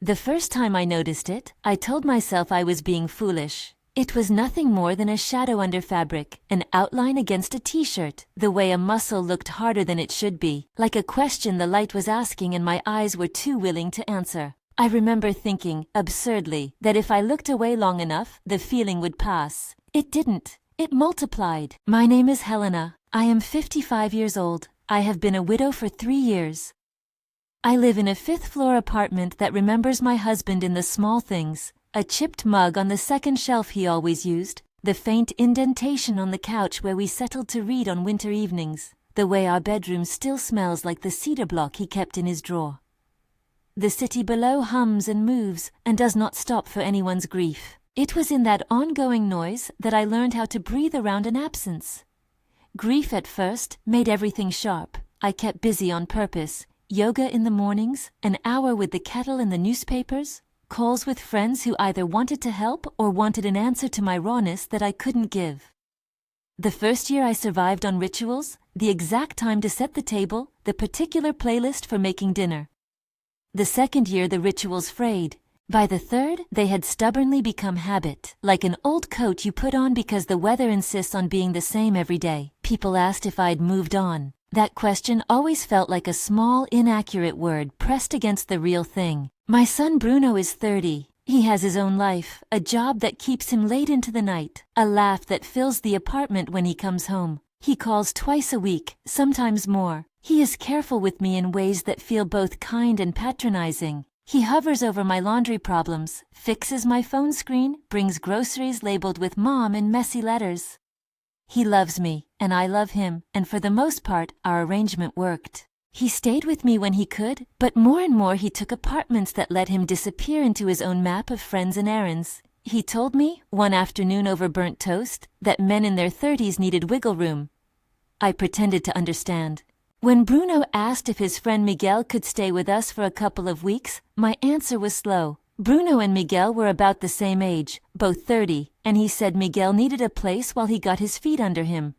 The first time I noticed it, I told myself I was being foolish. It was nothing more than a shadow under fabric, an outline against a t-shirt, the way a muscle looked harder than it should be, like a question the light was asking and my eyes were too willing to answer. I remember thinking, absurdly, that if I looked away long enough, the feeling would pass. It didn't. It multiplied. My name is Helena. I am 55 years old. I have been a widow for 3 years. I live in a 5th-floor apartment that remembers my husband in the small things. A chipped mug on the second shelf he always used, the faint indentation on the couch where we settled to read on winter evenings, the way our bedroom still smells like the cedar block he kept in his drawer. The city below hums and moves and does not stop for anyone's grief. It was in that ongoing noise that I learned how to breathe around an absence. Grief at first made everything sharp. I kept busy on purpose. Yoga in the mornings, an hour with the kettle and the newspapers, calls with friends who either wanted to help or wanted an answer to my rawness that I couldn't give. The first year I survived on rituals, the exact time to set the table, the particular playlist for making dinner. The second year the rituals frayed. By the third, they had stubbornly become habit, like an old coat you put on because the weather insists on being the same every day. People asked if I'd moved on. That question always felt like a small, inaccurate word pressed against the real thing. My son Bruno is 30. He has his own life, a job that keeps him late into the night, a laugh that fills the apartment when he comes home. He calls twice a week, sometimes more. He is careful with me in ways that feel both kind and patronizing. He hovers over my laundry problems, fixes my phone screen, brings groceries labeled with Mom in messy letters. He loves me, and I love him, and for the most part, our arrangement worked. He stayed with me when he could, but more and more he took apartments that let him disappear into his own map of friends and errands. He told me, one afternoon over burnt toast, that men in their 30s needed wiggle room. I pretended to understand. When Bruno asked if his friend Miguel could stay with us for a couple of weeks, my answer was slow. Bruno and Miguel were about the same age, both 30, and he said Miguel needed a place while he got his feet under him.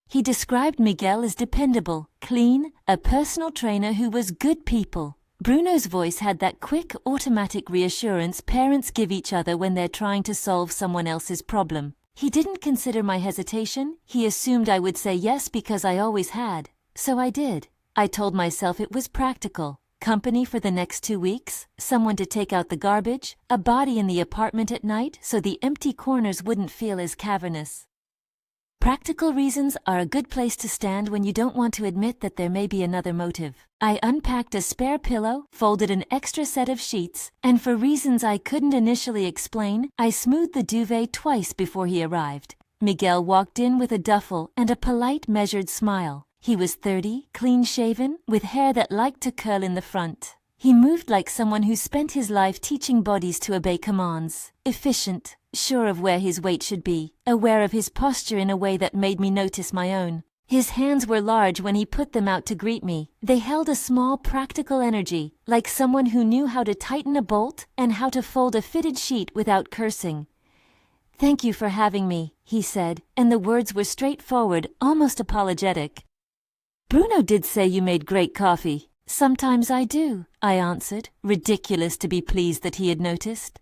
He described Miguel as dependable, clean, a personal trainer who was good people. Bruno's voice had that quick, automatic reassurance parents give each other when they're trying to solve someone else's problem. He didn't consider my hesitation. He assumed I would say yes because I always had. So I did. I told myself it was practical. Company for the next 2 weeks, someone to take out the garbage, a body in the apartment at night so the empty corners wouldn't feel as cavernous. Practical reasons are a good place to stand when you don't want to admit that there may be another motive. I unpacked a spare pillow, folded an extra set of sheets, and for reasons I couldn't initially explain, I smoothed the duvet twice before he arrived. Miguel walked in with a duffel and a polite, measured smile. He was 30, clean-shaven, with hair that liked to curl in the front. He moved like someone who spent his life teaching bodies to obey commands. Efficient, sure of where his weight should be, aware of his posture in a way that made me notice my own. His hands were large when he put them out to greet me. They held a small, practical energy, like someone who knew how to tighten a bolt and how to fold a fitted sheet without cursing. "Thank you for having me," he said, and the words were straightforward, almost apologetic. "Bruno did say you made great coffee." "Sometimes I do," I answered, ridiculous to be pleased that he had noticed.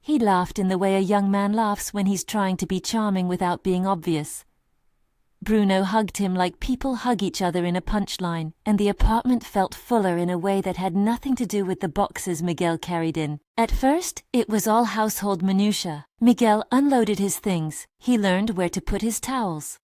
He laughed in the way a young man laughs when he's trying to be charming without being obvious. Bruno hugged him like people hug each other in a punchline, and the apartment felt fuller in a way that had nothing to do with the boxes Miguel carried in. At first, it was all household minutiae. Miguel unloaded his things. He learned where to put his towels.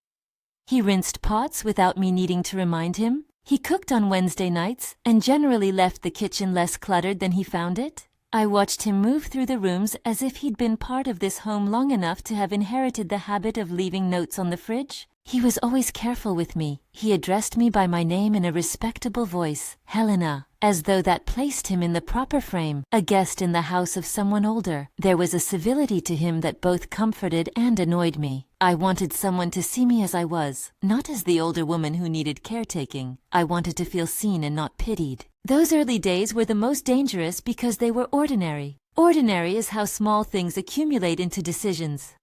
He rinsed pots without me needing to remind him. He cooked on Wednesday nights and generally left the kitchen less cluttered than he found it. I watched him move through the rooms as if he'd been part of this home long enough to have inherited the habit of leaving notes on the fridge. He was always careful with me. He addressed me by my name in a respectable voice, Helena, as though that placed him in the proper frame, a guest in the house of someone older. There was a civility to him that both comforted and annoyed me. I wanted someone to see me as I was, not as the older woman who needed caretaking. I wanted to feel seen and not pitied. Those early days were the most dangerous because they were ordinary. Ordinary is how small things accumulate into decisions.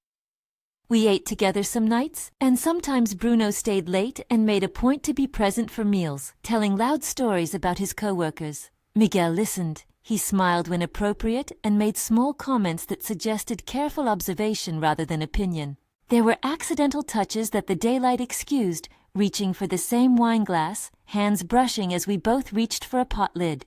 We ate together some nights, and sometimes Bruno stayed late and made a point to be present for meals, telling loud stories about his coworkers. Miguel listened. He smiled when appropriate and made small comments that suggested careful observation rather than opinion. There were accidental touches that the daylight excused, reaching for the same wine glass, hands brushing as we both reached for a pot lid.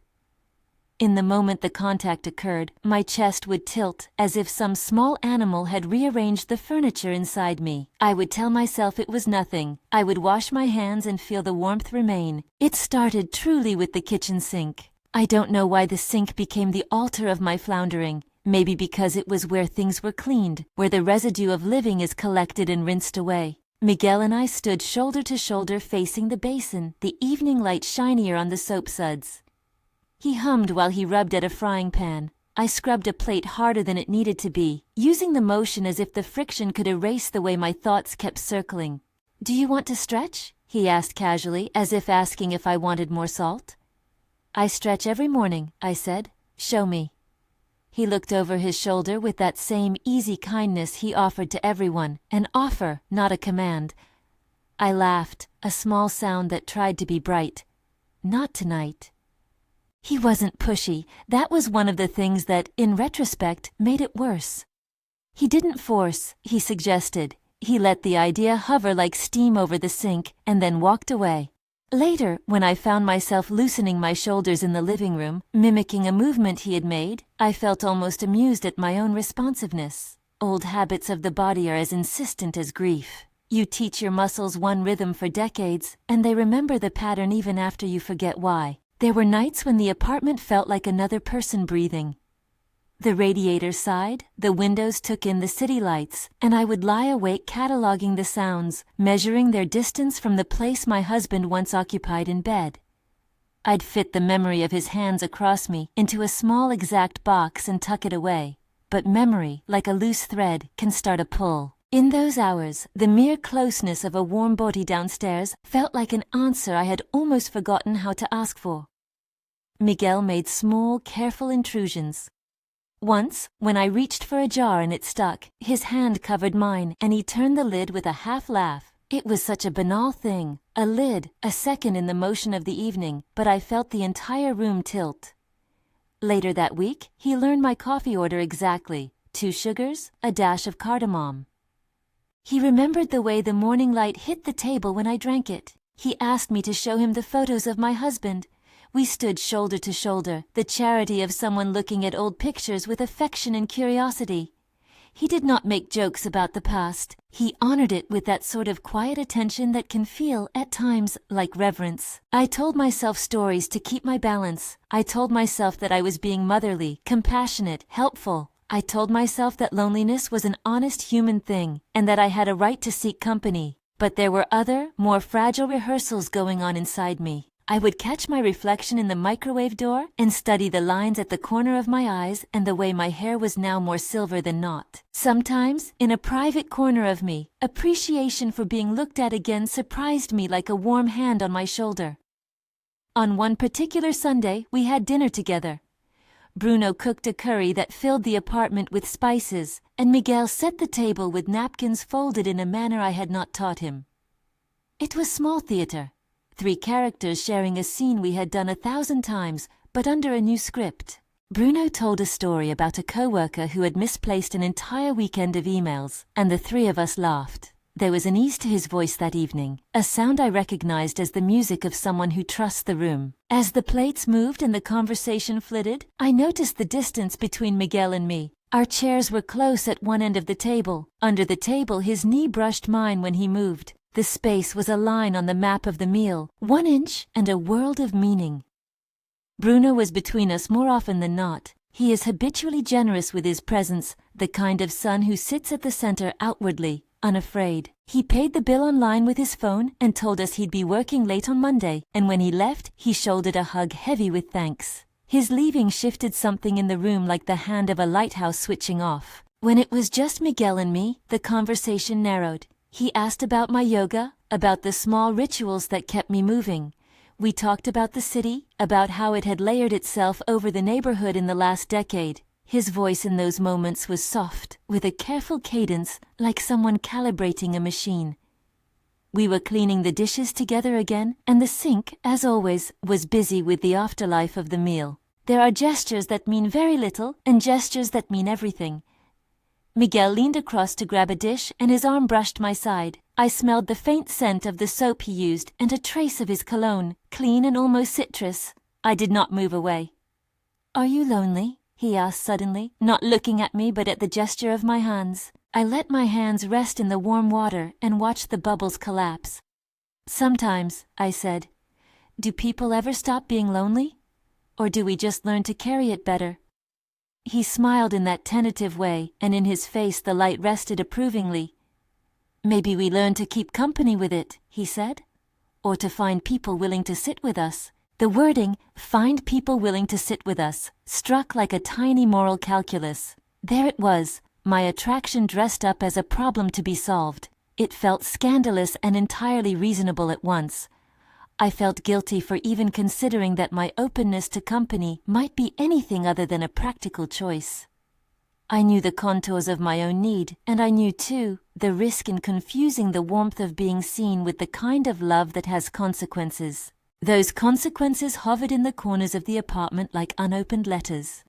In the moment the contact occurred, my chest would tilt, as if some small animal had rearranged the furniture inside me. I would tell myself it was nothing. I would wash my hands and feel the warmth remain. It started truly with the kitchen sink. I don't know why the sink became the altar of my floundering. Maybe because it was where things were cleaned, where the residue of living is collected and rinsed away. Miguel and I stood shoulder to shoulder facing the basin, the evening light shinier on the soap suds. He hummed while he rubbed at a frying pan. I scrubbed a plate harder than it needed to be, using the motion as if the friction could erase the way my thoughts kept circling. "Do you want to stretch?" he asked casually, as if asking if I wanted more salt. "I stretch every morning," I said. "Show me." He looked over his shoulder with that same easy kindness he offered to everyone, an offer, not a command. I laughed, a small sound that tried to be bright. Not tonight. He wasn't pushy. That was one of the things that, in retrospect, made it worse. He didn't force, he suggested. He let the idea hover like steam over the sink, and then walked away. Later, when I found myself loosening my shoulders in the living room, mimicking a movement he had made, I felt almost amused at my own responsiveness. Old habits of the body are as insistent as grief. You teach your muscles one rhythm for decades, and they remember the pattern even after you forget why. There were nights when the apartment felt like another person breathing. The radiator sighed, the windows took in the city lights, and I would lie awake cataloging the sounds, measuring their distance from the place my husband once occupied in bed. I'd fit the memory of his hands across me into a small exact box and tuck it away. But memory, like a loose thread, can start a pull. In those hours, the mere closeness of a warm body downstairs felt like an answer I had almost forgotten how to ask for. Miguel made small, careful intrusions. Once, when I reached for a jar and it stuck, his hand covered mine, and he turned the lid with a half laugh. It was such a banal thing, a lid, a second in the motion of the evening, but I felt the entire room tilt. Later that week, he learned my coffee order exactly: 2 sugars, a dash of cardamom. He remembered the way the morning light hit the table when I drank it. He asked me to show him the photos of my husband. We stood shoulder to shoulder, the charity of someone looking at old pictures with affection and curiosity. He did not make jokes about the past. He honored it with that sort of quiet attention that can feel, at times, like reverence. I told myself stories to keep my balance. I told myself that I was being motherly, compassionate, helpful. I told myself that loneliness was an honest human thing, and that I had a right to seek company. But there were other, more fragile rehearsals going on inside me. I would catch my reflection in the microwave door and study the lines at the corner of my eyes and the way my hair was now more silver than not. Sometimes, in a private corner of me, appreciation for being looked at again surprised me like a warm hand on my shoulder. On one particular Sunday, we had dinner together. Bruno cooked a curry that filled the apartment with spices, and Miguel set the table with napkins folded in a manner I had not taught him. It was small theater. 3 characters sharing a scene we had done 1,000 times, but under a new script. Bruno told a story about a co-worker who had misplaced an entire weekend of emails, and the 3 of us laughed. There was an ease to his voice that evening, a sound I recognized as the music of someone who trusts the room. As the plates moved and the conversation flitted, I noticed the distance between Miguel and me. Our chairs were close at one end of the table. Under the table, his knee brushed mine when he moved. The space was a line on the map of the meal, 1 inch and a world of meaning. Bruno was between us more often than not. He is habitually generous with his presence, the kind of son who sits at the center outwardly, unafraid. He paid the bill online with his phone and told us he'd be working late on Monday, and when he left, he shouldered a hug heavy with thanks. His leaving shifted something in the room like the hand of a lighthouse switching off. When it was just Miguel and me, the conversation narrowed. He asked about my yoga, about the small rituals that kept me moving. We talked about the city, about how it had layered itself over the neighborhood in the last decade. His voice in those moments was soft, with a careful cadence, like someone calibrating a machine. We were cleaning the dishes together again, and the sink, as always, was busy with the afterlife of the meal. There are gestures that mean very little and gestures that mean everything. Miguel leaned across to grab a dish and his arm brushed my side. I smelled the faint scent of the soap he used and a trace of his cologne, clean and almost citrus. I did not move away. "Are you lonely?" he asked suddenly, not looking at me but at the gesture of my hands. I let my hands rest in the warm water and watched the bubbles collapse. "Sometimes," I said. "Do people ever stop being lonely? Or do we just learn to carry it better?" He smiled in that tentative way, and in his face the light rested approvingly. "Maybe we learn to keep company with it," he said. "Or to find people willing to sit with us." The wording, "find people willing to sit with us," struck like a tiny moral calculus. There it was, my attraction dressed up as a problem to be solved. It felt scandalous and entirely reasonable at once. I felt guilty for even considering that my openness to company might be anything other than a practical choice. I knew the contours of my own need, and I knew, too, the risk in confusing the warmth of being seen with the kind of love that has consequences. Those consequences hovered in the corners of the apartment like unopened letters.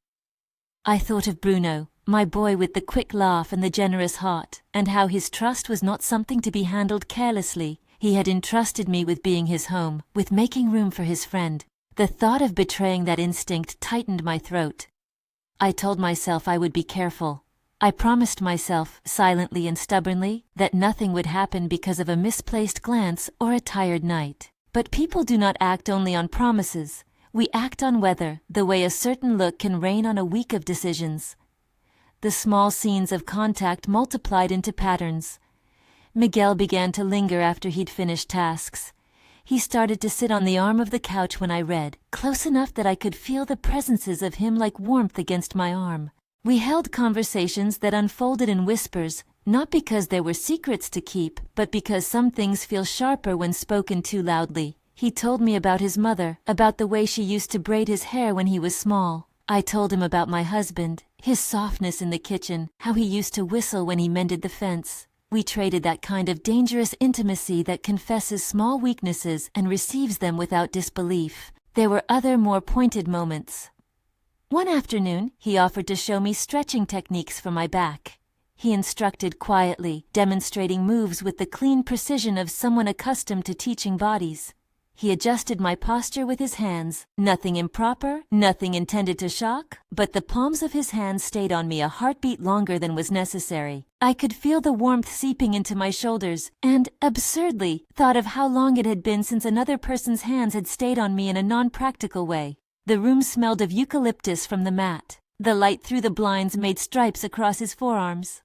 I thought of Bruno, my boy with the quick laugh and the generous heart, and how his trust was not something to be handled carelessly. He had entrusted me with being his home, with making room for his friend. The thought of betraying that instinct tightened my throat. I told myself I would be careful. I promised myself, silently and stubbornly, that nothing would happen because of a misplaced glance or a tired night. But people do not act only on promises. We act on weather, the way a certain look can rain on a week of decisions. The small scenes of contact multiplied into patterns. Miguel began to linger after he'd finished tasks. He started to sit on the arm of the couch when I read, close enough that I could feel the presences of him like warmth against my arm. We held conversations that unfolded in whispers, not because there were secrets to keep, but because some things feel sharper when spoken too loudly. He told me about his mother, about the way she used to braid his hair when he was small. I told him about my husband, his softness in the kitchen, how he used to whistle when he mended the fence. We traded that kind of dangerous intimacy that confesses small weaknesses and receives them without disbelief. There were other more pointed moments. One afternoon, he offered to show me stretching techniques for my back. He instructed quietly, demonstrating moves with the clean precision of someone accustomed to teaching bodies. He adjusted my posture with his hands, nothing improper, nothing intended to shock, but the palms of his hands stayed on me a heartbeat longer than was necessary. I could feel the warmth seeping into my shoulders, and, absurdly, thought of how long it had been since another person's hands had stayed on me in a non-practical way. The room smelled of eucalyptus from the mat. The light through the blinds made stripes across his forearms.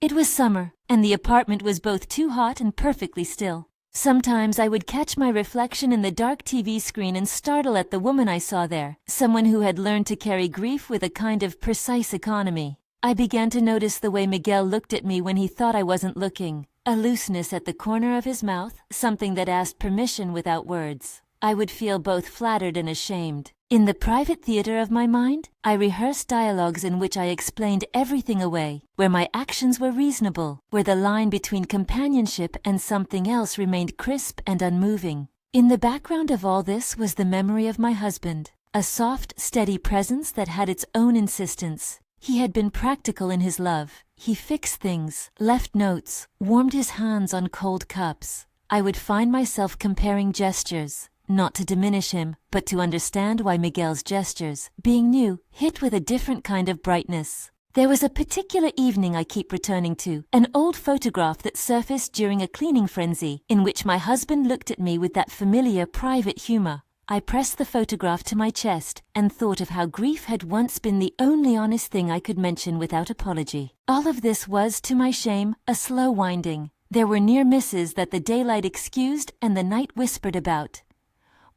It was summer, and the apartment was both too hot and perfectly still. Sometimes I would catch my reflection in the dark TV screen and startle at the woman I saw there, someone who had learned to carry grief with a kind of precise economy. I began to notice the way Miguel looked at me when he thought I wasn't looking, a looseness at the corner of his mouth, something that asked permission without words. I would feel both flattered and ashamed. In the private theater of my mind, I rehearsed dialogues in which I explained everything away, where my actions were reasonable, where the line between companionship and something else remained crisp and unmoving. In the background of all this was the memory of my husband, a soft, steady presence that had its own insistence. He had been practical in his love. He fixed things, left notes, warmed his hands on cold cups. I would find myself comparing gestures, not to diminish him, but to understand why Miguel's gestures, being new, hit with a different kind of brightness. There was a particular evening I keep returning to, an old photograph that surfaced during a cleaning frenzy, in which my husband looked at me with that familiar private humor. I pressed the photograph to my chest and thought of how grief had once been the only honest thing I could mention without apology. All of this was, to my shame, a slow winding. There were near misses that the daylight excused and the night whispered about.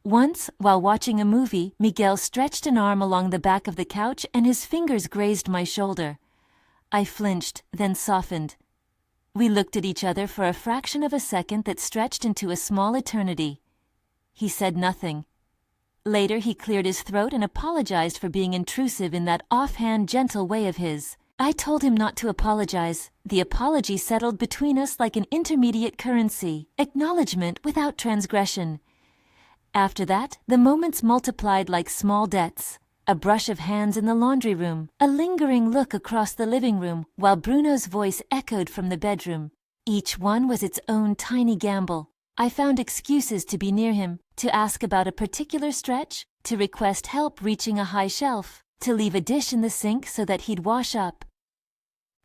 Once, while watching a movie, Miguel stretched an arm along the back of the couch and his fingers grazed my shoulder. I flinched, then softened. We looked at each other for a fraction of a second that stretched into a small eternity. He said nothing. Later he cleared his throat and apologized for being intrusive in that offhand, gentle way of his. I told him not to apologize. The apology settled between us like an intermediate currency, acknowledgement without transgression. After that, the moments multiplied like small debts. a brush of hands in the laundry room, a lingering look across the living room, while Bruno's voice echoed from the bedroom. Each one was its own tiny gamble. I found excuses to be near him, to ask about a particular stretch, to request help reaching a high shelf, to leave a dish in the sink so that he'd wash up.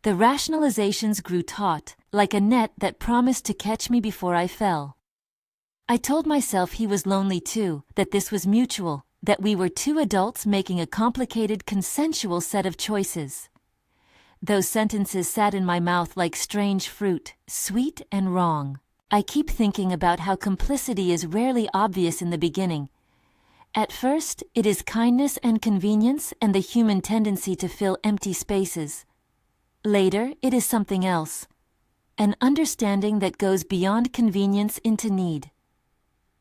The rationalizations grew taut, like a net that promised to catch me before I fell. I told myself he was lonely too, that this was mutual, that we were two adults making a complicated, consensual set of choices. Those sentences sat in my mouth like strange fruit, sweet and wrong. I keep thinking about how complicity is rarely obvious in the beginning. At first, it is kindness and convenience and the human tendency to fill empty spaces. Later, it is something else. An understanding that goes beyond convenience into need.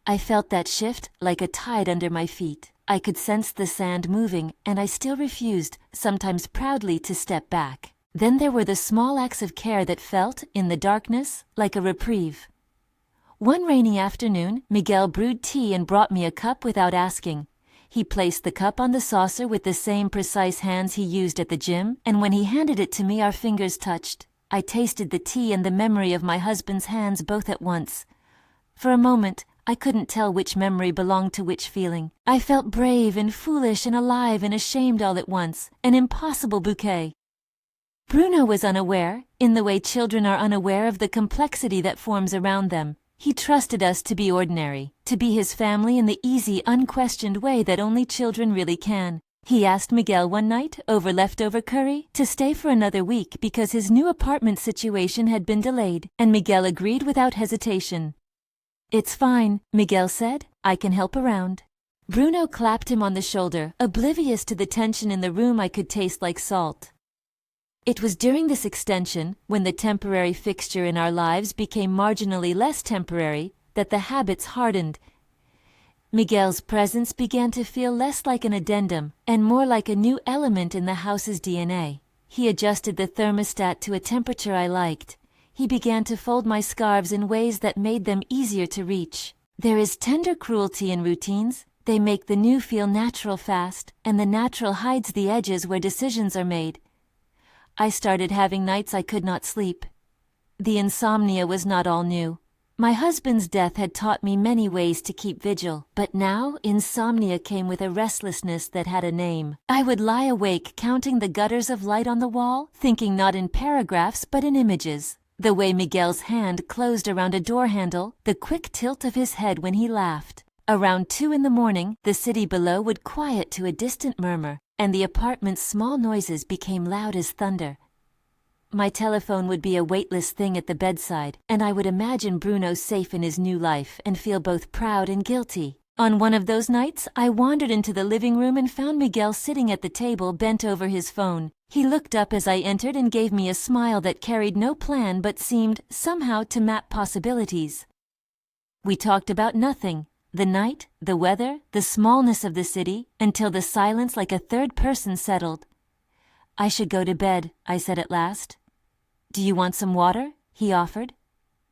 I felt that shift like a tide under my feet. I could sense the sand moving, and I still refused, sometimes proudly, to step back. Then there were the small acts of care that felt, in the darkness, like a reprieve. One rainy afternoon, Miguel brewed tea and brought me a cup without asking. He placed the cup on the saucer with the same precise hands he used at the gym, and when he handed it to me, our fingers touched. I tasted the tea and the memory of my husband's hands both at once. For a moment, I couldn't tell which memory belonged to which feeling. I felt brave and foolish and alive and ashamed all at once, an impossible bouquet. Bruno was unaware, in the way children are unaware of the complexity that forms around them. He trusted us to be ordinary, to be his family in the easy, unquestioned way that only children really can. He asked Miguel one night, over leftover curry, to stay for another week because his new apartment situation had been delayed, and Miguel agreed without hesitation. "It's fine," Miguel said. "I can help around." Bruno clapped him on the shoulder, oblivious to the tension in the room I could taste like salt. It was during this extension, when the temporary fixture in our lives became marginally less temporary, that the habits hardened. Miguel's presence began to feel less like an addendum, and more like a new element in the house's DNA. He adjusted the thermostat to a temperature I liked. He began to fold my scarves in ways that made them easier to reach. There is tender cruelty in routines. They make the new feel natural fast, and the natural hides the edges where decisions are made. I started having nights I could not sleep. The insomnia was not all new. My husband's death had taught me many ways to keep vigil, but now insomnia came with a restlessness that had a name. I would lie awake counting the gutters of light on the wall, thinking not in paragraphs but in images. The way Miguel's hand closed around a door handle, the quick tilt of his head when he laughed. Around 2 in the morning, the city below would quiet to a distant murmur, and the apartment's small noises became loud as thunder. My telephone would be a weightless thing at the bedside, and I would imagine Bruno safe in his new life and feel both proud and guilty. On one of those nights, I wandered into the living room and found Miguel sitting at the table bent over his phone. He looked up as I entered and gave me a smile that carried no plan but seemed, somehow, to map possibilities. We talked about nothing. The night, the weather, the smallness of the city, until the silence like a third person settled. "I should go to bed," I said at last. "Do you want some water?" he offered.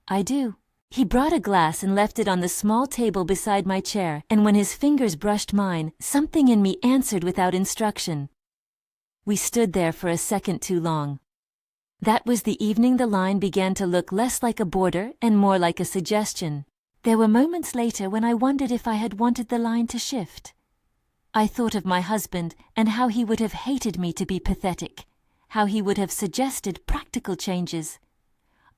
"I do." He brought a glass and left it on the small table beside my chair, and when his fingers brushed mine, something in me answered without instruction. We stood there for a second too long. That was the evening the line began to look less like a border and more like a suggestion. There were moments later when I wondered if I had wanted the line to shift. I thought of my husband and how he would have hated me to be pathetic, how he would have suggested practical changes.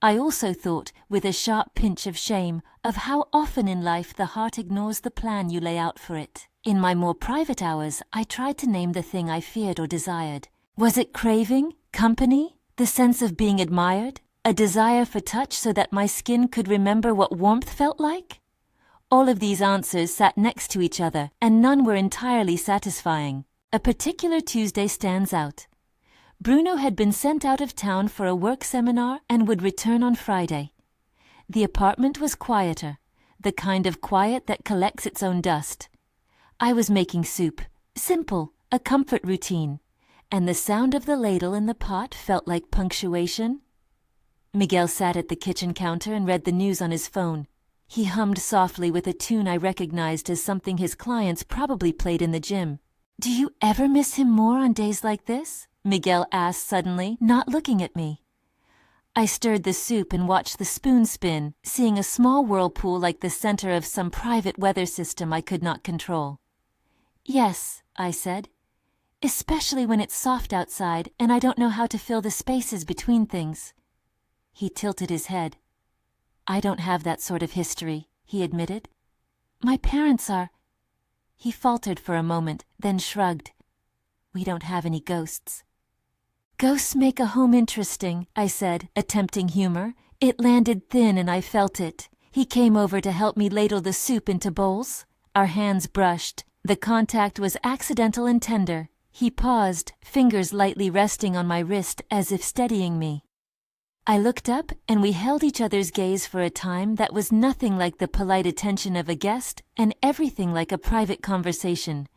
I also thought, with a sharp pinch of shame, of how often in life the heart ignores the plan you lay out for it. In my more private hours, I tried to name the thing I feared or desired. Was it craving? Company? The sense of being admired? A desire for touch so that my skin could remember what warmth felt like? All of these answers sat next to each other, and none were entirely satisfying. A particular Tuesday stands out. Bruno had been sent out of town for a work seminar and would return on Friday. The apartment was quieter, the kind of quiet that collects its own dust. I was making soup, simple, a comfort routine, and the sound of the ladle in the pot felt like punctuation. Miguel sat at the kitchen counter and read the news on his phone. He hummed softly with a tune I recognized as something his clients probably played in the gym. Do you ever miss him more on days like this? Miguel asked suddenly, not looking at me. I stirred the soup and watched the spoon spin, seeing a small whirlpool like the center of some private weather system I could not control. Yes, I said. Especially when it's soft outside and I don't know how to fill the spaces between things. He tilted his head. I don't have that sort of history, he admitted. My parents are... He faltered for a moment, then shrugged. We don't have any ghosts. Ghosts make a home interesting, I said, attempting humor. It landed thin and I felt it. He came over to help me ladle the soup into bowls. Our hands brushed. The contact was accidental and tender. He paused, fingers lightly resting on my wrist as if steadying me. I looked up and we held each other's gaze for a time that was nothing like the polite attention of a guest and everything like a private conversation.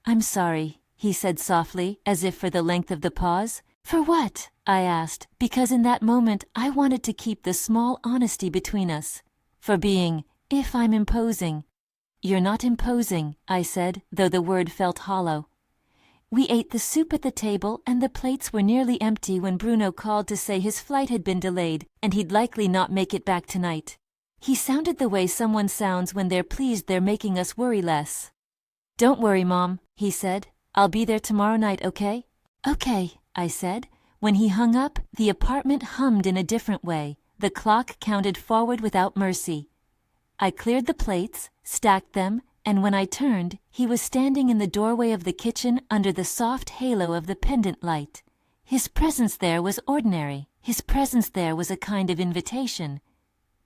I'm sorry, he said softly, as if for the length of the pause. For what? I asked, because in that moment I wanted to keep the small honesty between us. For being, if I'm imposing. You're not imposing, I said, though the word felt hollow. We ate the soup at the table and the plates were nearly empty when Bruno called to say his flight had been delayed and he'd likely not make it back tonight. He sounded the way someone sounds when they're pleased they're making us worry less. Don't worry, Mom, he said. I'll be there tomorrow night, okay? Okay, I said. When he hung up, the apartment hummed in a different way. The clock counted forward without mercy. I cleared the plates, stacked them, and when I turned, he was standing in the doorway of the kitchen under the soft halo of the pendant light. His presence there was ordinary. His presence there was a kind of invitation.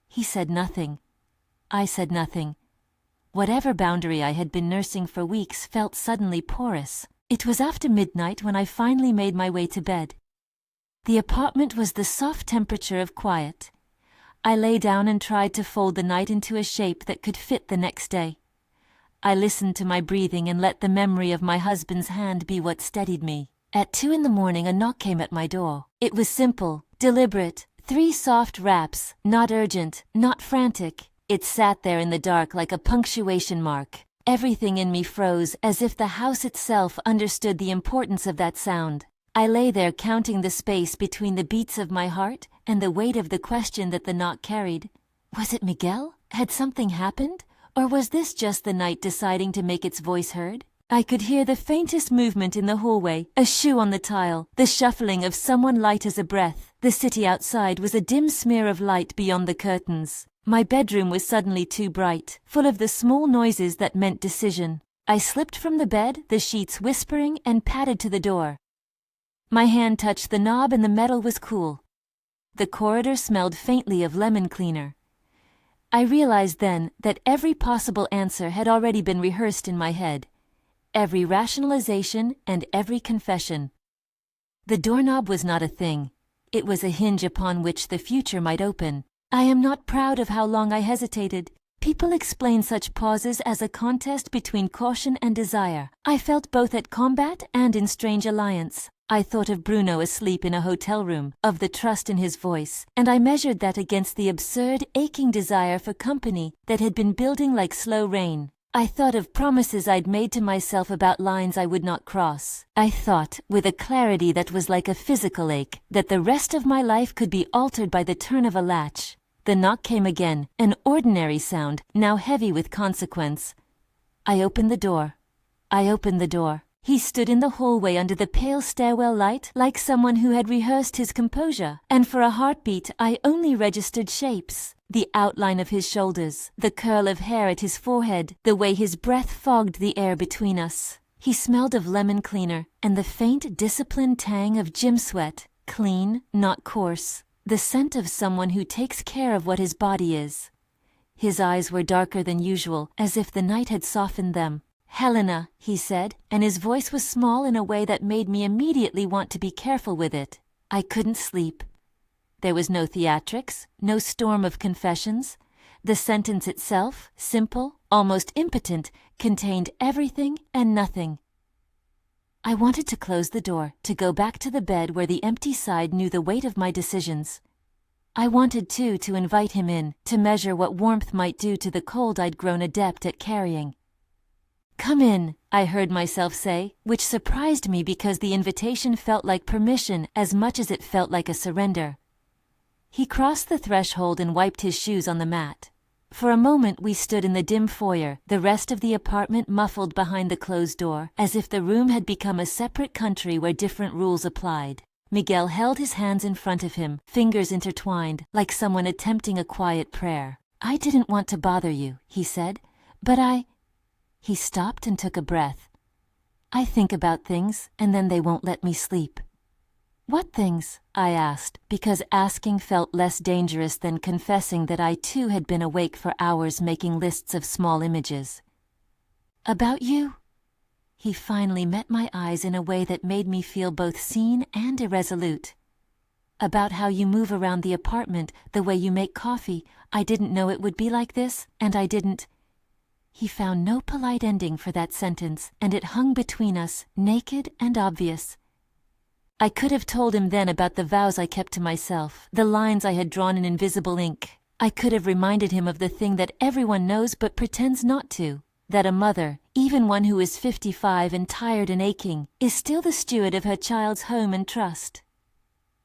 He said nothing. I said nothing. Whatever boundary I had been nursing for weeks felt suddenly porous. It was after midnight when I finally made my way to bed. The apartment was the soft temperature of quiet. I lay down and tried to fold the night into a shape that could fit the next day. I listened to my breathing and let the memory of my husband's hand be what steadied me. At 2 a.m, a knock came at my door. It was simple, deliberate, 3 soft raps, not urgent, not frantic. It sat there in the dark like a punctuation mark. Everything in me froze as if the house itself understood the importance of that sound. I lay there counting the space between the beats of my heart and the weight of the question that the knock carried. Was it Miguel? Had something happened? Or was this just the night deciding to make its voice heard? I could hear the faintest movement in the hallway, a shoe on the tile, the shuffling of someone light as a breath. The city outside was a dim smear of light beyond the curtains. My bedroom was suddenly too bright, full of the small noises that meant decision. I slipped from the bed, the sheets whispering, and padded to the door. My hand touched the knob and the metal was cool. The corridor smelled faintly of lemon cleaner. I realized then that every possible answer had already been rehearsed in my head. Every rationalization and every confession. The doorknob was not a thing. It was a hinge upon which the future might open. I am not proud of how long I hesitated. People explain such pauses as a contest between caution and desire. I felt both at combat and in strange alliance. I thought of Bruno asleep in a hotel room, of the trust in his voice, and I measured that against the absurd, aching desire for company that had been building like slow rain. I thought of promises I'd made to myself about lines I would not cross. I thought, with a clarity that was like a physical ache, that the rest of my life could be altered by the turn of a latch. The knock came again, an ordinary sound, now heavy with consequence. I opened the door. He stood in the hallway under the pale stairwell light like someone who had rehearsed his composure, and for a heartbeat I only registered shapes. The outline of his shoulders, the curl of hair at his forehead, the way his breath fogged the air between us. He smelled of lemon cleaner and the faint, disciplined tang of gym sweat, clean, not coarse, the scent of someone who takes care of what his body is. His eyes were darker than usual, as if the night had softened them. Helena, he said, and his voice was small in a way that made me immediately want to be careful with it. I couldn't sleep. There was no theatrics, no storm of confessions. The sentence itself, simple, almost impotent, contained everything and nothing. I wanted to close the door, to go back to the bed where the empty side knew the weight of my decisions. I wanted, too, to invite him in, to measure what warmth might do to the cold I'd grown adept at carrying. "Come in," I heard myself say, which surprised me because the invitation felt like permission as much as it felt like a surrender. He crossed the threshold and wiped his shoes on the mat. For a moment we stood in the dim foyer, the rest of the apartment muffled behind the closed door, as if the room had become a separate country where different rules applied. Miguel held his hands in front of him, fingers intertwined, like someone attempting a quiet prayer. "I didn't want to bother you," he said, "but He stopped and took a breath. "I think about things, and then they won't let me sleep." "What things?" I asked, because asking felt less dangerous than confessing that I too had been awake for hours making lists of small images. "About you." He finally met my eyes in a way that made me feel both seen and irresolute. "About how you move around the apartment, the way you make coffee. I didn't know it would be like this, and I didn't." He found no polite ending for that sentence, and it hung between us, naked and obvious. I could have told him then about the vows I kept to myself, the lines I had drawn in invisible ink. I could have reminded him of the thing that everyone knows but pretends not to, that a mother, even one who is 55 and tired and aching, is still the steward of her child's home and trust.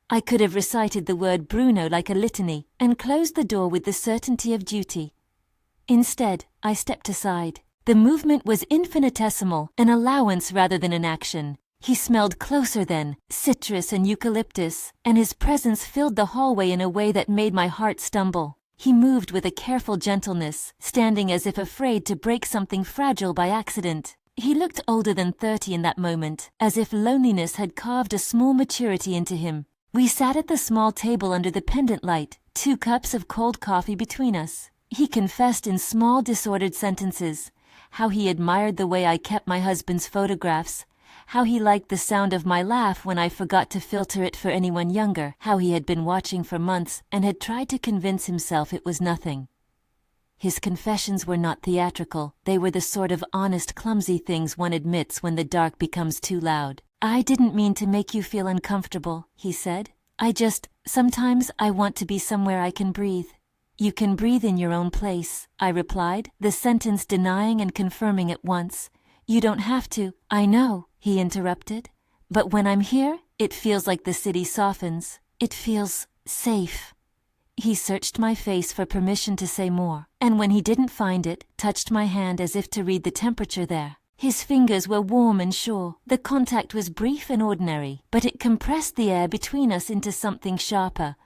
I could have recited the word Bruno like a litany, and closed the door with the certainty of duty. Instead, I stepped aside. The movement was infinitesimal, an allowance rather than an action. He smelled closer then, citrus and eucalyptus, and his presence filled the hallway in a way that made my heart stumble. He moved with a careful gentleness, standing as if afraid to break something fragile by accident. He looked older than 30 in that moment, as if loneliness had carved a small maturity into him. We sat at the small table under the pendant light, 2 cups of cold coffee between us. He confessed in small disordered sentences, how he admired the way I kept my husband's photographs, how he liked the sound of my laugh when I forgot to filter it for anyone younger, how he had been watching for months and had tried to convince himself it was nothing. His confessions were not theatrical, they were the sort of honest, clumsy things one admits when the dark becomes too loud. "I didn't mean to make you feel uncomfortable," he said. Sometimes I want to be somewhere I can breathe." "You can breathe in your own place," I replied, the sentence denying and confirming at once. "You don't have to." "I know," he interrupted. "But when I'm here, it feels like the city softens. It feels safe." He searched my face for permission to say more, and when he didn't find it, touched my hand as if to read the temperature there. His fingers were warm and sure. The contact was brief and ordinary, but it compressed the air between us into something sharper.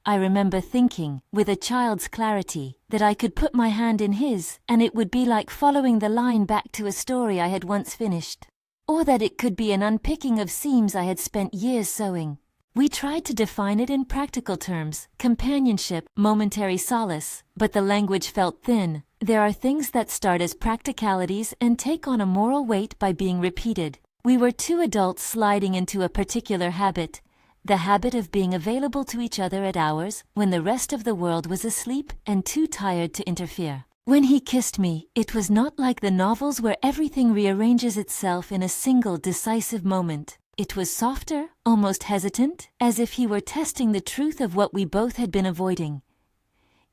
I remember thinking, with a child's clarity, that I could put my hand in his, and it would be like following the line back to a story I had once finished. Or that it could be an unpicking of seams I had spent years sewing. We tried to define it in practical terms, companionship, momentary solace, but the language felt thin. There are things that start as practicalities and take on a moral weight by being repeated. We were 2 adults sliding into a particular habit. The habit of being available to each other at hours when the rest of the world was asleep and too tired to interfere. When he kissed me, it was not like the novels where everything rearranges itself in a single decisive moment. It was softer, almost hesitant, as if he were testing the truth of what we both had been avoiding.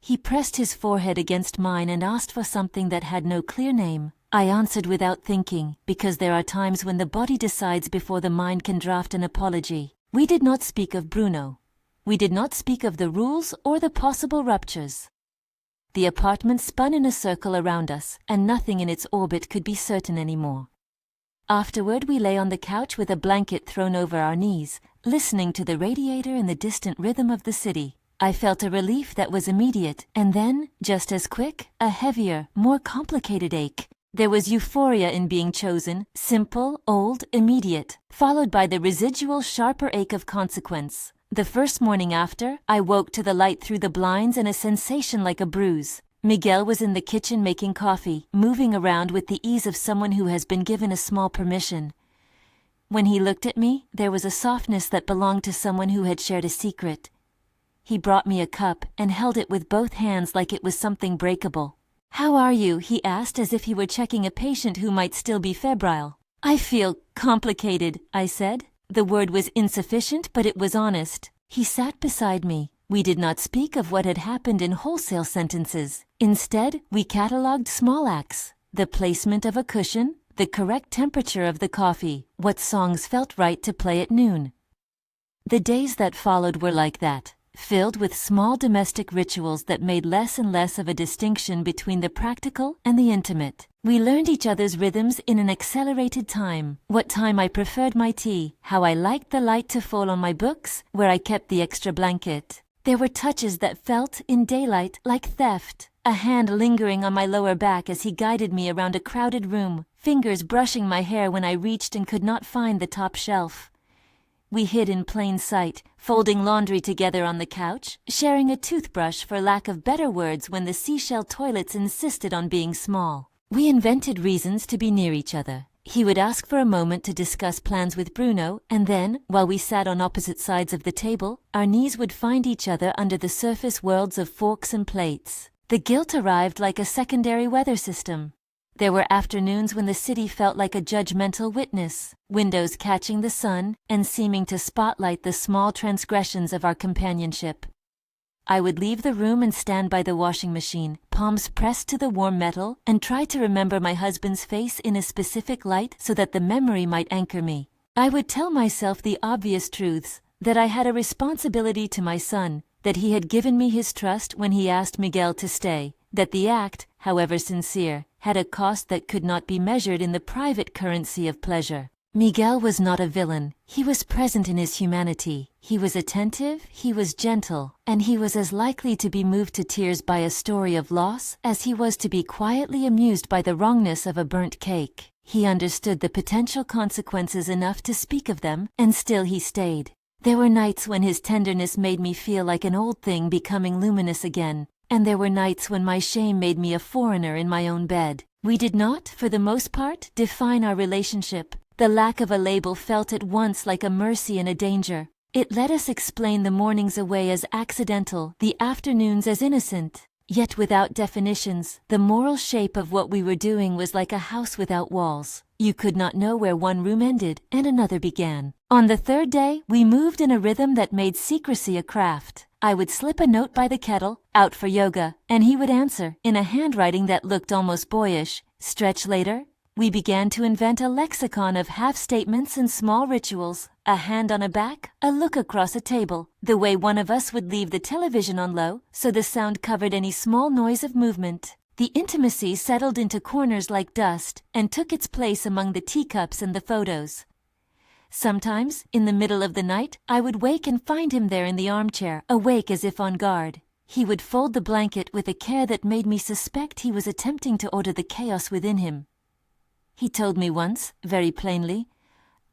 He pressed his forehead against mine and asked for something that had no clear name. I answered without thinking, because there are times when the body decides before the mind can draft an apology. We did not speak of Bruno. We did not speak of the rules or the possible ruptures. The apartment spun in a circle around us, and nothing in its orbit could be certain anymore. Afterward, we lay on the couch with a blanket thrown over our knees, listening to the radiator and the distant rhythm of the city. I felt a relief that was immediate, and then, just as quick, a heavier, more complicated ache. There was euphoria in being chosen, simple, old, immediate, followed by the residual sharper ache of consequence. The first morning after, I woke to the light through the blinds and a sensation like a bruise. Miguel was in the kitchen making coffee, moving around with the ease of someone who has been given a small permission. When he looked at me, there was a softness that belonged to someone who had shared a secret. He brought me a cup and held it with both hands like it was something breakable. "How are you?" he asked, as if he were checking a patient who might still be febrile. "I feel complicated," I said. The word was insufficient, but it was honest. He sat beside me. We did not speak of what had happened in wholesale sentences. Instead, we catalogued small acts. the placement of a cushion, the correct temperature of the coffee, what songs felt right to play at noon. The days that followed were like that, filled with small domestic rituals that made less and less of a distinction between the practical and the intimate. We learned each other's rhythms in an accelerated time, what time I preferred my tea, how I liked the light to fall on my books, where I kept the extra blanket. There were touches that felt, in daylight, like theft, a hand lingering on my lower back as he guided me around a crowded room, fingers brushing my hair when I reached and could not find the top shelf. We hid in plain sight, folding laundry together on the couch, sharing a toothbrush for lack of better words when the seashell toilets insisted on being small. We invented reasons to be near each other. He would ask for a moment to discuss plans with Bruno, and then, while we sat on opposite sides of the table, our knees would find each other under the surface worlds of forks and plates. The guilt arrived like a secondary weather system. There were afternoons when the city felt like a judgmental witness, windows catching the sun and seeming to spotlight the small transgressions of our companionship. I would leave the room and stand by the washing machine, palms pressed to the warm metal, and try to remember my husband's face in a specific light so that the memory might anchor me. I would tell myself the obvious truths, that I had a responsibility to my son, that he had given me his trust when he asked Miguel to stay, that the act, however sincere, had a cost that could not be measured in the private currency of pleasure. Miguel was not a villain. He was present in his humanity. He was attentive, he was gentle, and he was as likely to be moved to tears by a story of loss as he was to be quietly amused by the wrongness of a burnt cake. He understood the potential consequences enough to speak of them, and still he stayed. There were nights when his tenderness made me feel like an old thing becoming luminous again, and there were nights when my shame made me a foreigner in my own bed. We did not, for the most part, define our relationship. The lack of a label felt at once like a mercy and a danger. It let us explain the mornings away as accidental, the afternoons as innocent. Yet without definitions, the moral shape of what we were doing was like a house without walls. You could not know where one room ended and another began. On the third day, we moved in a rhythm that made secrecy a craft. I would slip a note by the kettle, out for yoga, and he would answer, in a handwriting that looked almost boyish. Stretch later, we began to invent a lexicon of half-statements and small rituals, a hand on a back, a look across a table, the way one of us would leave the television on low so the sound covered any small noise of movement. The intimacy settled into corners like dust and took its place among the teacups and the photos. Sometimes, in the middle of the night, I would wake and find him there in the armchair, awake as if on guard. He would fold the blanket with a care that made me suspect he was attempting to order the chaos within him. He told me once, very plainly,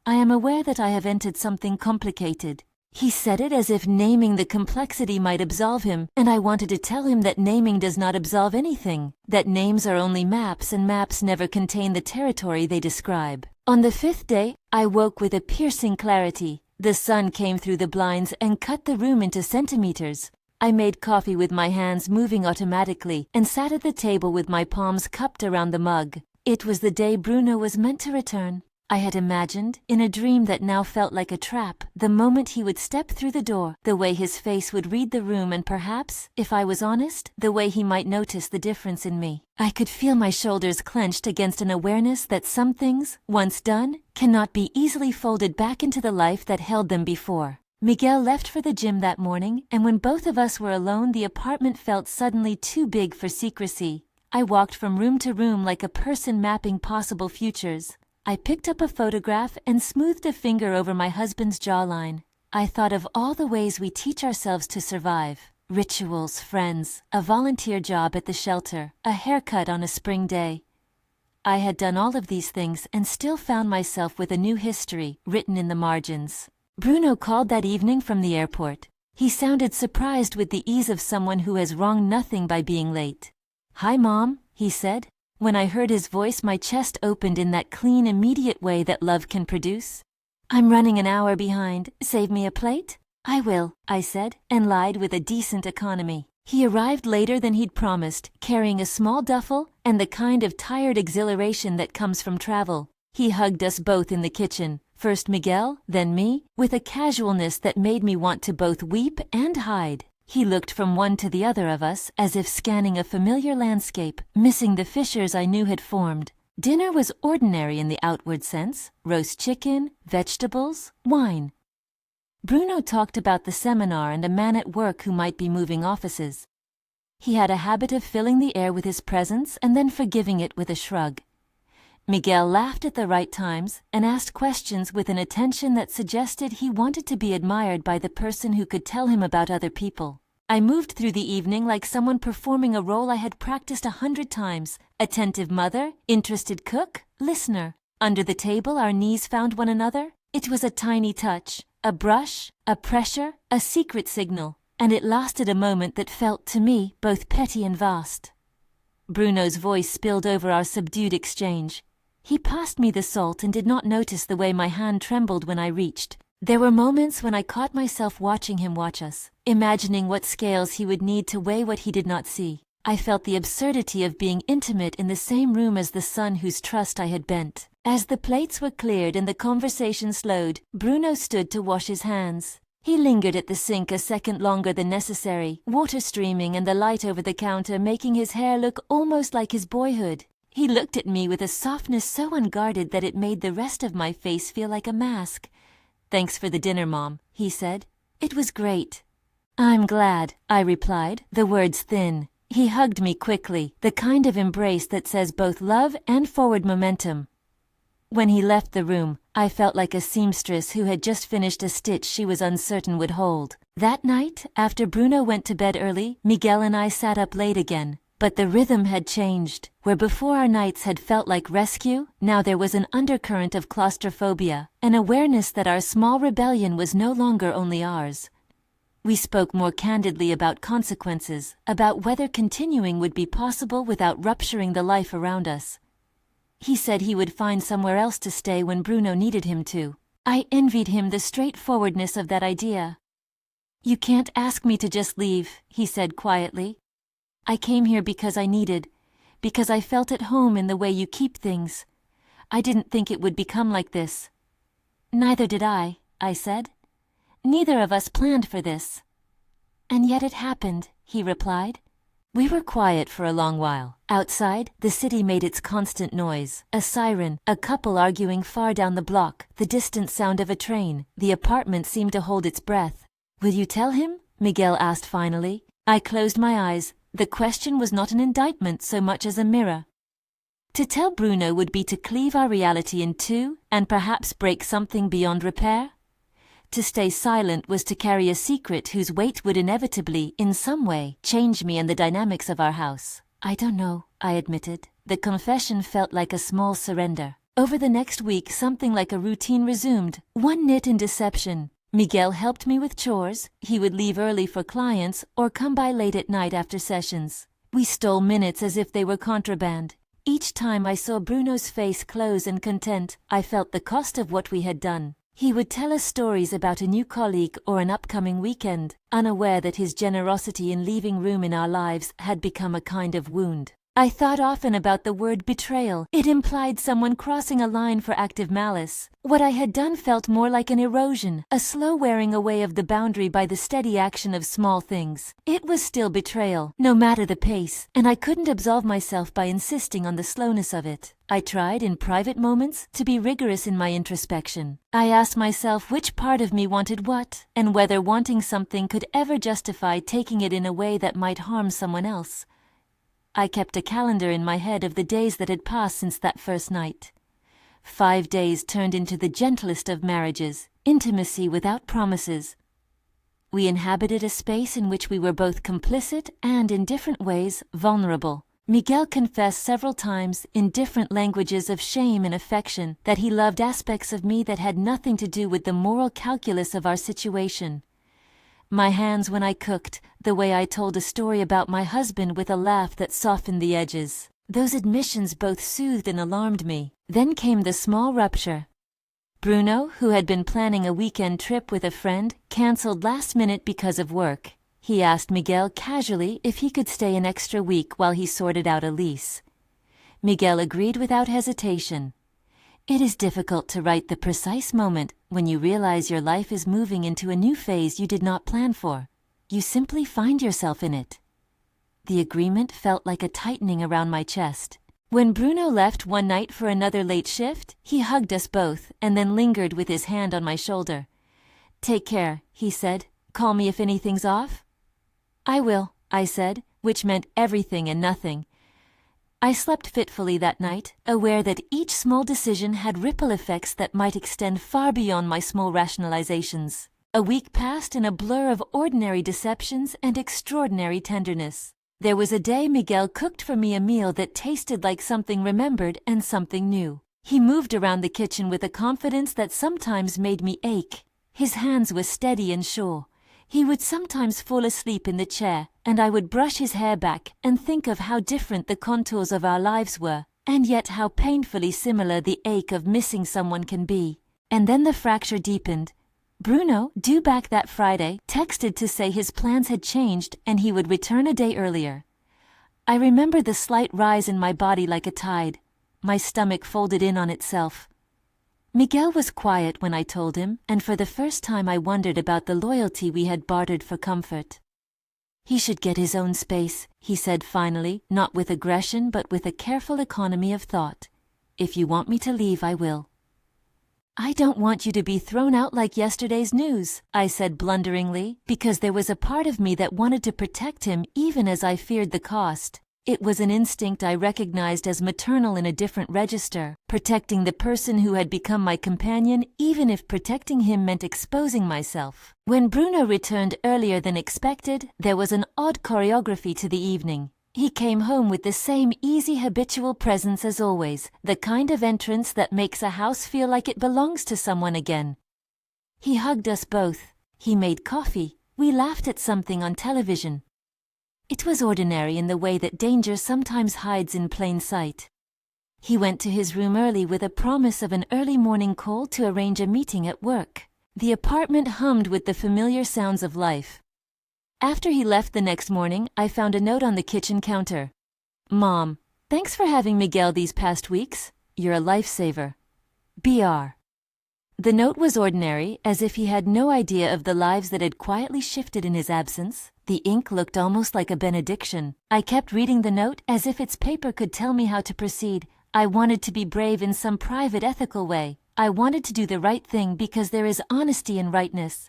"I am aware that I have entered something complicated." He said it as if naming the complexity might absolve him, and I wanted to tell him that naming does not absolve anything, that names are only maps and maps never contain the territory they describe. On the fifth day, I woke with a piercing clarity. The sun came through the blinds and cut the room into centimeters. I made coffee with my hands moving automatically and sat at the table with my palms cupped around the mug. It was the day Bruno was meant to return. I had imagined, in a dream that now felt like a trap, the moment he would step through the door, the way his face would read the room and perhaps, if I was honest, the way he might notice the difference in me. I could feel my shoulders clenched against an awareness that some things, once done, cannot be easily folded back into the life that held them before. Miguel left for the gym that morning, and when both of us were alone, the apartment felt suddenly too big for secrecy. I walked from room to room like a person mapping possible futures. I picked up a photograph and smoothed a finger over my husband's jawline. I thought of all the ways we teach ourselves to survive. Rituals, friends, a volunteer job at the shelter, a haircut on a spring day. I had done all of these things and still found myself with a new history written in the margins. Bruno called that evening from the airport. He sounded surprised with the ease of someone who has wronged nothing by being late. "Hi, Mom," he said. When I heard his voice, my chest opened in that clean, immediate way that love can produce. "I'm running an hour behind. Save me a plate?" "I will," I said, and lied with a decent economy. He arrived later than he'd promised, carrying a small duffel and the kind of tired exhilaration that comes from travel. He hugged us both in the kitchen, first Miguel, then me, with a casualness that made me want to both weep and hide. He looked from one to the other of us as if scanning a familiar landscape, missing the fissures I knew had formed. Dinner was ordinary in the outward sense: roast chicken, vegetables, wine. Bruno talked about the seminar and a man at work who might be moving offices. He had a habit of filling the air with his presence and then forgiving it with a shrug. Miguel laughed at the right times and asked questions with an attention that suggested he wanted to be admired by the person who could tell him about other people. I moved through the evening like someone performing a role I had practiced 100 times: attentive mother, interested cook, listener. Under the table our knees found one another. It was a tiny touch, a brush, a pressure, a secret signal, and it lasted a moment that felt, to me, both petty and vast. Bruno's voice spilled over our subdued exchange. He passed me the salt and did not notice the way my hand trembled when I reached. There were moments when I caught myself watching him watch us, imagining what scales he would need to weigh what he did not see. I felt the absurdity of being intimate in the same room as the son whose trust I had bent. As the plates were cleared and the conversation slowed, Bruno stood to wash his hands. He lingered at the sink a second longer than necessary, water streaming and the light over the counter making his hair look almost like his boyhood. He looked at me with a softness so unguarded that it made the rest of my face feel like a mask. "Thanks for the dinner, Mom," he said. "It was great." "I'm glad," I replied, the words thin. He hugged me quickly, the kind of embrace that says both love and forward momentum. When he left the room, I felt like a seamstress who had just finished a stitch she was uncertain would hold. That night, after Bruno went to bed early, Miguel and I sat up late again. But the rhythm had changed. Where before our nights had felt like rescue, now there was an undercurrent of claustrophobia, an awareness that our small rebellion was no longer only ours. We spoke more candidly about consequences, about whether continuing would be possible without rupturing the life around us. He said he would find somewhere else to stay when Bruno needed him to. I envied him the straightforwardness of that idea. "You can't ask me to just leave," he said quietly. "I came here because I felt at home in the way you keep things. I didn't think it would become like this." "Neither did I," I said. "Neither of us planned for this." "And yet it happened," he replied. We were quiet for a long while. Outside, the city made its constant noise. A siren, a couple arguing far down the block, the distant sound of a train. The apartment seemed to hold its breath. "Will you tell him?" Miguel asked finally. I closed my eyes. The question was not an indictment so much as a mirror. To tell Bruno would be to cleave our reality in two and perhaps break something beyond repair. To stay silent was to carry a secret whose weight would inevitably, in some way, change me and the dynamics of our house. "I don't know," I admitted. The confession felt like a small surrender. Over the next week, something like a routine resumed, one knit in deception. Miguel helped me with chores. He would leave early for clients or come by late at night after sessions. We stole minutes as if they were contraband. Each time I saw Bruno's face close and content, I felt the cost of what we had done. He would tell us stories about a new colleague or an upcoming weekend, unaware that his generosity in leaving room in our lives had become a kind of wound. I thought often about the word betrayal. It implied someone crossing a line for active malice. What I had done felt more like an erosion, a slow wearing away of the boundary by the steady action of small things. It was still betrayal, no matter the pace, and I couldn't absolve myself by insisting on the slowness of it. I tried, in private moments, to be rigorous in my introspection. I asked myself which part of me wanted what, and whether wanting something could ever justify taking it in a way that might harm someone else. I kept a calendar in my head of the days that had passed since that first night. 5 days turned into the gentlest of marriages, intimacy without promises. We inhabited a space in which we were both complicit and, in different ways, vulnerable. Miguel confessed several times, in different languages of shame and affection, that he loved aspects of me that had nothing to do with the moral calculus of our situation. My hands when I cooked, the way I told a story about my husband with a laugh that softened the edges. Those admissions both soothed and alarmed me. Then came the small rupture. Bruno, who had been planning a weekend trip with a friend, canceled last minute because of work. He asked Miguel casually if he could stay an extra week while he sorted out a lease. Miguel agreed without hesitation. It is difficult to write the precise moment when you realize your life is moving into a new phase you did not plan for. You simply find yourself in it. The agreement felt like a tightening around my chest. When Bruno left one night for another late shift, he hugged us both and then lingered with his hand on my shoulder. "Take care," he said. "Call me if anything's off." "I will," I said, which meant everything and nothing. I slept fitfully that night, aware that each small decision had ripple effects that might extend far beyond my small rationalizations. A week passed in a blur of ordinary deceptions and extraordinary tenderness. There was a day Miguel cooked for me a meal that tasted like something remembered and something new. He moved around the kitchen with a confidence that sometimes made me ache. His hands were steady and sure. He would sometimes fall asleep in the chair, and I would brush his hair back and think of how different the contours of our lives were, and yet how painfully similar the ache of missing someone can be. And then the fracture deepened. Bruno, due back that Friday, texted to say his plans had changed and he would return a day earlier. I remember the slight rise in my body like a tide. My stomach folded in on itself. Miguel was quiet when I told him, and for the first time I wondered about the loyalty we had bartered for comfort. "He should get his own space," he said finally, not with aggression but with a careful economy of thought. "If you want me to leave, I will." "I don't want you to be thrown out like yesterday's news," I said blunderingly, because there was a part of me that wanted to protect him even as I feared the cost. It was an instinct I recognized as maternal in a different register, protecting the person who had become my companion even if protecting him meant exposing myself. When Bruno returned earlier than expected, there was an odd choreography to the evening. He came home with the same easy habitual presence as always, the kind of entrance that makes a house feel like it belongs to someone again. He hugged us both. He made coffee. We laughed at something on television. It was ordinary in the way that danger sometimes hides in plain sight. He went to his room early with a promise of an early morning call to arrange a meeting at work. The apartment hummed with the familiar sounds of life. After he left the next morning, I found a note on the kitchen counter. "Mom, thanks for having Miguel these past weeks. You're a lifesaver. BR." The note was ordinary, as if he had no idea of the lives that had quietly shifted in his absence. The ink looked almost like a benediction. I kept reading the note as if its paper could tell me how to proceed. I wanted to be brave in some private ethical way. I wanted to do the right thing because there is honesty in rightness.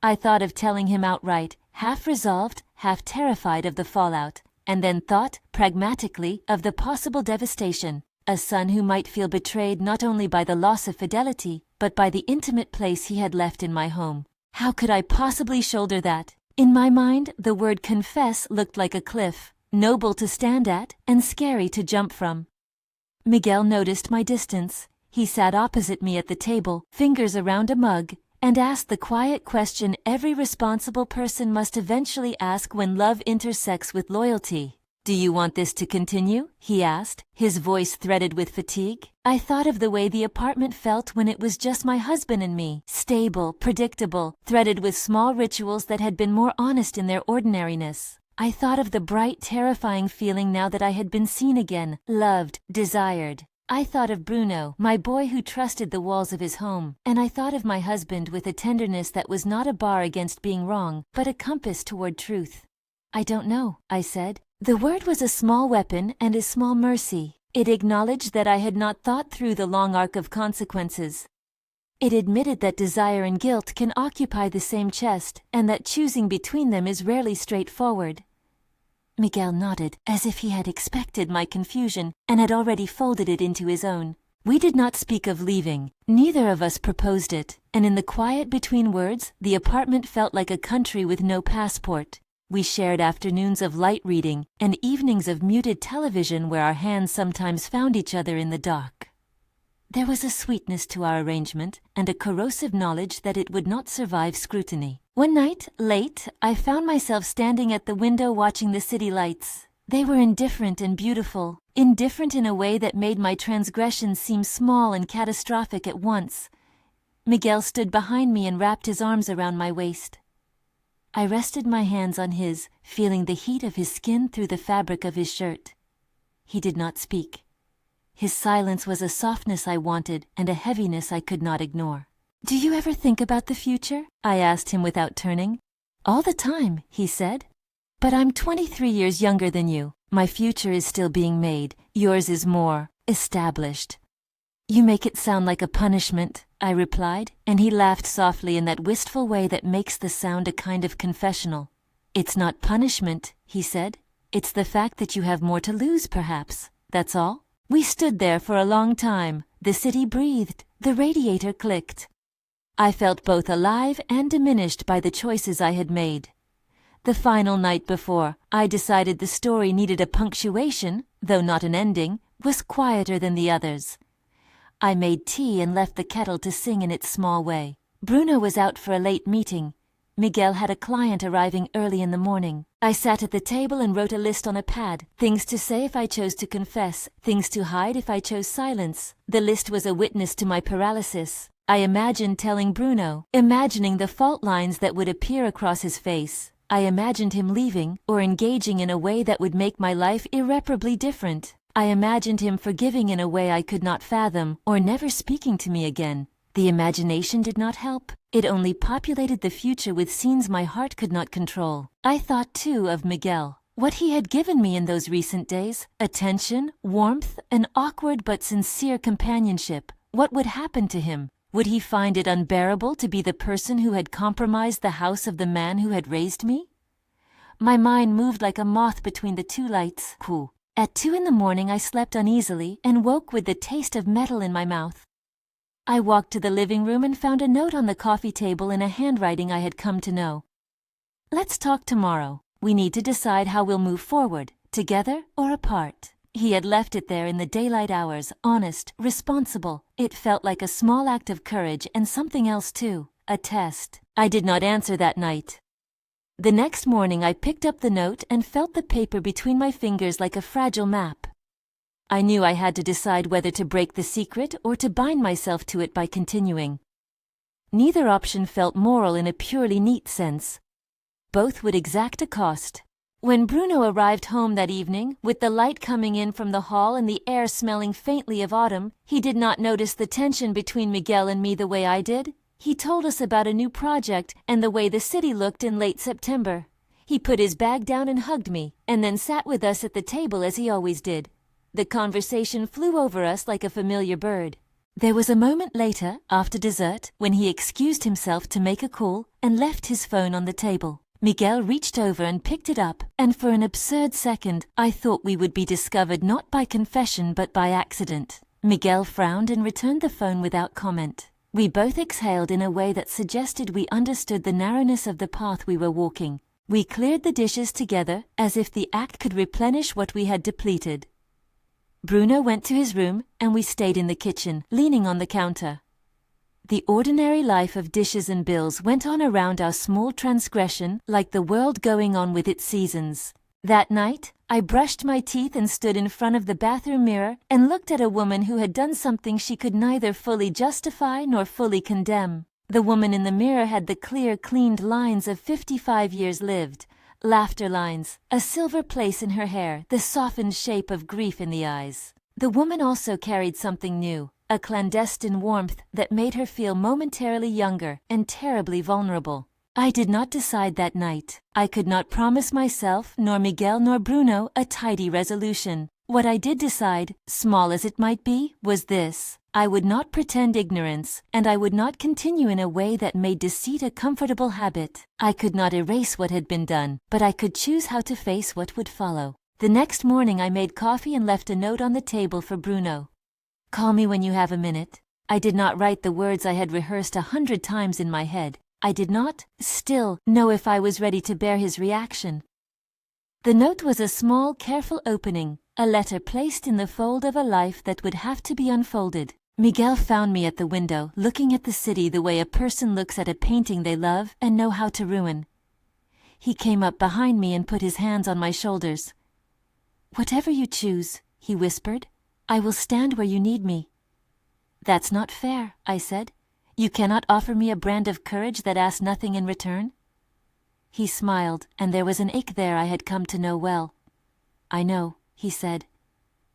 I thought of telling him outright, half resolved, half terrified of the fallout, and then thought, pragmatically, of the possible devastation. A son who might feel betrayed not only by the loss of fidelity, but by the intimate place he had left in my home. How could I possibly shoulder that? In my mind, the word confess looked like a cliff, noble to stand at and scary to jump from. Miguel noticed my distance. He sat opposite me at the table, fingers around a mug, and asked the quiet question every responsible person must eventually ask when love intersects with loyalty. "Do you want this to continue?" he asked, his voice threaded with fatigue. I thought of the way the apartment felt when it was just my husband and me, stable, predictable, threaded with small rituals that had been more honest in their ordinariness. I thought of the bright, terrifying feeling now that I had been seen again, loved, desired. I thought of Bruno, my boy who trusted the walls of his home, and I thought of my husband with a tenderness that was not a bar against being wrong, but a compass toward truth. "I don't know," I said. The word was a small weapon and a small mercy. It acknowledged that I had not thought through the long arc of consequences. It admitted that desire and guilt can occupy the same chest, and that choosing between them is rarely straightforward. Miguel nodded, as if he had expected my confusion and had already folded it into his own. We did not speak of leaving. Neither of us proposed it, and in the quiet between words, the apartment felt like a country with no passport. We shared afternoons of light reading and evenings of muted television where our hands sometimes found each other in the dark. There was a sweetness to our arrangement and a corrosive knowledge that it would not survive scrutiny. One night, late, I found myself standing at the window watching the city lights. They were indifferent and beautiful, indifferent in a way that made my transgressions seem small and catastrophic at once. Miguel stood behind me and wrapped his arms around my waist. I rested my hands on his, feeling the heat of his skin through the fabric of his shirt. He did not speak. His silence was a softness I wanted and a heaviness I could not ignore. "Do you ever think about the future?" I asked him without turning. All the time, he said. But I'm 23 years younger than you. My future is still being made. Yours is more established. You make it sound like a punishment, I replied, and he laughed softly in that wistful way that makes the sound a kind of confessional. It's not punishment, he said. It's the fact that you have more to lose, perhaps. That's all. We stood there for a long time. The city breathed. The radiator clicked. I felt both alive and diminished by the choices I had made. The final night before, I decided the story needed a punctuation, though not an ending, was quieter than the others. I made tea and left the kettle to sing in its small way. Bruno was out for a late meeting. Miguel had a client arriving early in the morning. I sat at the table and wrote a list on a pad. Things to say if I chose to confess, things to hide if I chose silence. The list was a witness to my paralysis. I imagined telling Bruno, imagining the fault lines that would appear across his face. I imagined him leaving or engaging in a way that would make my life irreparably different. I imagined him forgiving in a way I could not fathom or never speaking to me again. The imagination did not help. It only populated the future with scenes my heart could not control. I thought, too, of Miguel. What he had given me in those recent days, attention, warmth, an awkward but sincere companionship. What would happen to him? Would he find it unbearable to be the person who had compromised the house of the man who had raised me? My mind moved like a moth between the two lights. At 2 a.m, I slept uneasily and woke with the taste of metal in my mouth. I walked to the living room and found a note on the coffee table in a handwriting I had come to know. Let's talk tomorrow. We need to decide how we'll move forward, together or apart. He had left it there in the daylight hours, honest, responsible. It felt like a small act of courage and something else too, a test. I did not answer that night. The next morning I picked up the note and felt the paper between my fingers like a fragile map. I knew I had to decide whether to break the secret or to bind myself to it by continuing. Neither option felt moral in a purely neat sense. Both would exact a cost. When Bruno arrived home that evening, with the light coming in from the hall and the air smelling faintly of autumn, he did not notice the tension between Miguel and me the way I did. He told us about a new project and the way the city looked in late September. He put his bag down and hugged me, and then sat with us at the table as he always did. The conversation flew over us like a familiar bird. There was a moment later, after dessert, when he excused himself to make a call and left his phone on the table. Miguel reached over and picked it up, and for an absurd second, I thought we would be discovered not by confession but by accident. Miguel frowned and returned the phone without comment. We both exhaled in a way that suggested we understood the narrowness of the path we were walking. We cleared the dishes together, as if the act could replenish what we had depleted. Bruno went to his room, and we stayed in the kitchen, leaning on the counter. The ordinary life of dishes and bills went on around our small transgression like the world going on with its seasons. That night, I brushed my teeth and stood in front of the bathroom mirror and looked at a woman who had done something she could neither fully justify nor fully condemn. The woman in the mirror had the clear, cleaned lines of 55 years lived, laughter lines, a silver place in her hair, the softened shape of grief in the eyes. The woman also carried something new, a clandestine warmth that made her feel momentarily younger and terribly vulnerable. I did not decide that night. I could not promise myself, nor Miguel nor Bruno, a tidy resolution. What I did decide, small as it might be, was this. I would not pretend ignorance, and I would not continue in a way that made deceit a comfortable habit. I could not erase what had been done, but I could choose how to face what would follow. The next morning I made coffee and left a note on the table for Bruno. Call me when you have a minute. I did not write the words I had rehearsed 100 times in my head. I did not, still, know if I was ready to bear his reaction. The note was a small, careful opening, a letter placed in the fold of a life that would have to be unfolded. Miguel found me at the window, looking at the city the way a person looks at a painting they love and know how to ruin. He came up behind me and put his hands on my shoulders. "Whatever you choose," he whispered, "I will stand where you need me." "That's not fair," I said. "You cannot offer me a brand of courage that asks nothing in return?" He smiled, and there was an ache there I had come to know well. "I know," he said.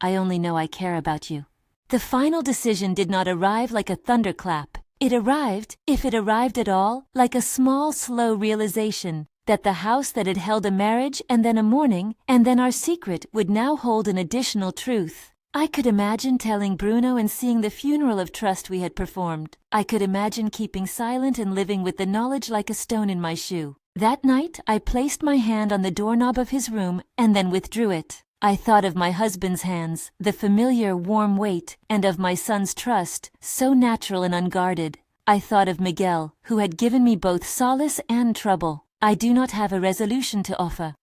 "I only know I care about you." The final decision did not arrive like a thunderclap. It arrived, if it arrived at all, like a small, slow realization. that the house that had held a marriage and then a mourning, and then our secret would now hold an additional truth. I could imagine telling Bruno and seeing the funeral of trust we had performed. I could imagine keeping silent and living with the knowledge like a stone in my shoe. That night, I placed my hand on the doorknob of his room and then withdrew it. I thought of my husband's hands, the familiar warm weight, and of my son's trust, so natural and unguarded. I thought of Miguel, who had given me both solace and trouble. I do not have a resolution to offer.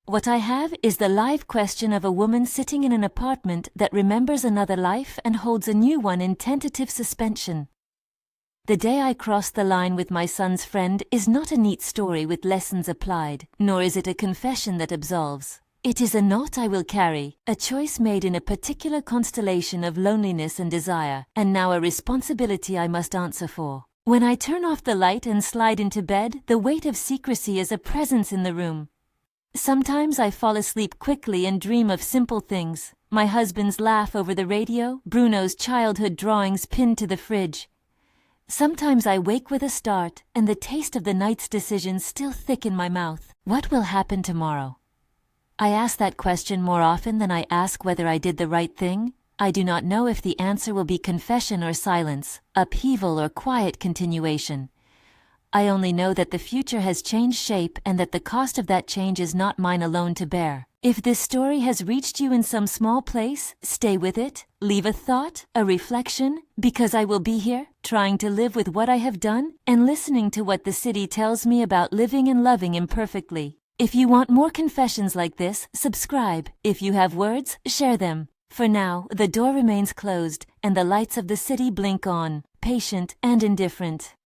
What I have is the live question of a woman sitting in an apartment that remembers another life and holds a new one in tentative suspension. The day I crossed the line with my son's friend is not a neat story with lessons applied, nor is it a confession that absolves. It is a knot I will carry, a choice made in a particular constellation of loneliness and desire, and now a responsibility I must answer for. When I turn off the light and slide into bed, the weight of secrecy is a presence in the room. Sometimes I fall asleep quickly and dream of simple things. My husband's laugh over the radio, Bruno's childhood drawings pinned to the fridge. Sometimes I wake with a start, and the taste of the night's decision still thick in my mouth. What will happen tomorrow? I ask that question more often than I ask whether I did the right thing. I do not know if the answer will be confession or silence, upheaval or quiet continuation. I only know that the future has changed shape and that the cost of that change is not mine alone to bear. If this story has reached you in some small place, stay with it, leave a thought, a reflection, because I will be here, trying to live with what I have done, and listening to what the city tells me about living and loving imperfectly. If you want more confessions like this, subscribe. If you have words, share them. For now, the door remains closed, and the lights of the city blink on, patient and indifferent.